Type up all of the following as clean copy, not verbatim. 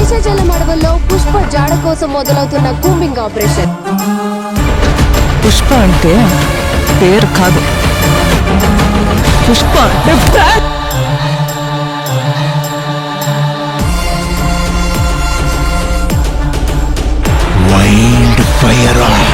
శేషాచలం అడవుల్లో పుష్ప జాడ కోసం మొదలవుతున్న కూంబింగ్ ఆపరేషన్. పుష్ప అంటే పేరు కాదు, పుష్ప అంటే wild fire on.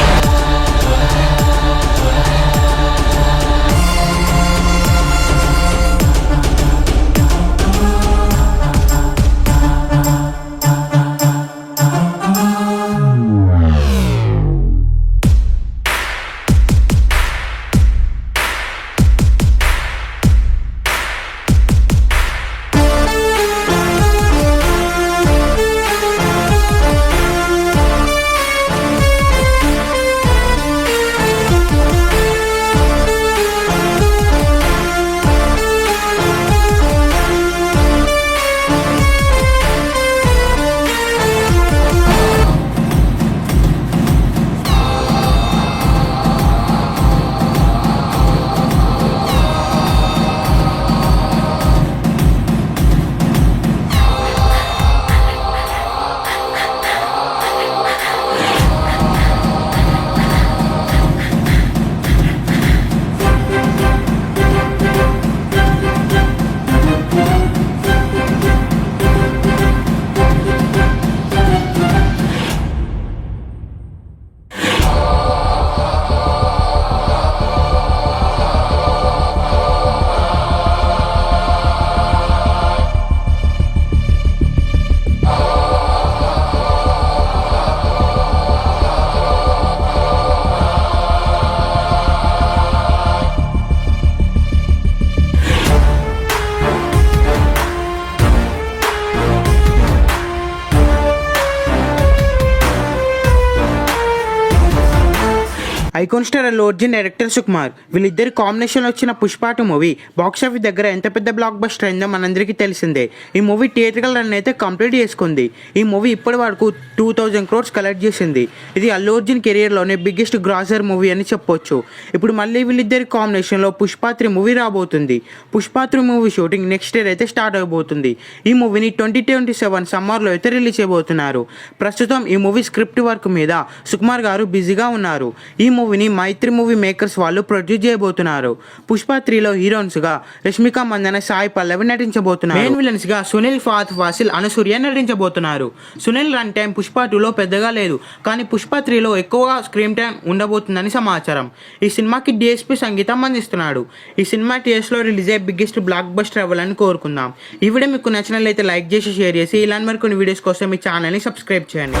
Icon star Allu Arjun, director Sukumar వీళ్ళిద్దరి కాంబినేషన్లో వచ్చిన పుష్ప 2 మూవీ బాక్స్ ఆఫీస్ దగ్గర ఎంత పెద్ద బ్లాక్ బస్టర్ అయిందో మనందరికీ తెలిసిందే. ఈ మూవీ థియేట్రికల్ రన్ అయితే కంప్లీట్ చేసుకుంది. ఈ మూవీ ఇప్పటి వరకు 2000 crores కలెక్ట్ చేసింది. ఇది అల్లు అర్జున్ కెరియర్లోనే బిగ్గెస్ట్ గ్రాసర్ మూవీ అని చెప్పొచ్చు. ఇప్పుడు మళ్ళీ వీళ్ళిద్దరి కాంబినేషన్లో పుష్ప 3 మూవీ రాబోతుంది. Pushpa 3 movie shooting next year అయితే స్టార్ట్ అవబోతుంది. ఈ మూవీని 2027 సమ్మర్లో అయితే రిలీజ్ చేయబోతున్నారు. ప్రస్తుతం ఈ మూవీ స్క్రిప్ట్ వర్క్ మీద సుకుమార్ గారు బిజీగా ఉన్నారు. ఈ మూవీని మైత్రి మూవీ మేకర్స్ వాళ్ళు ప్రొడ్యూస్ చేయబోతున్నారు. పుష్ప 3లో హీరోయిన్స్ గా రష్మిక మందన, సాయి పల్లవి నటించబోతున్నారు. మెయిన్ విలన్స్ గా సునీల్, ఫాత్ ఫాసిల్, అనసూయ నటించబోతున్నారు. సునీల్ రన్ టైం పుష్ప 2లో పెద్దగా లేదు, కానీ పుష్ప 3లో ఎక్కువగా స్క్రీన్ టైం ఉండబోతుందని సమాచారం. ఈ సినిమాకి డిఎస్పీ సంగీతం అందిస్తున్నాడు. ఈ సినిమా థియేటర్స్ లో రిలీజ్ అయ్యే బిగ్గెస్ట్ బ్లాక్ బస్టర్ అవ్వాలని కోరుకుందాం. ఈ వీడియో మీకు నచ్చినట్లయితే లైక్ చేసి షేర్ చేసి ఇలాంటి మరికొన్ని వీడియోస్ కోసం మీ ఛానల్ని సబ్స్క్రైబ్ చేయండి.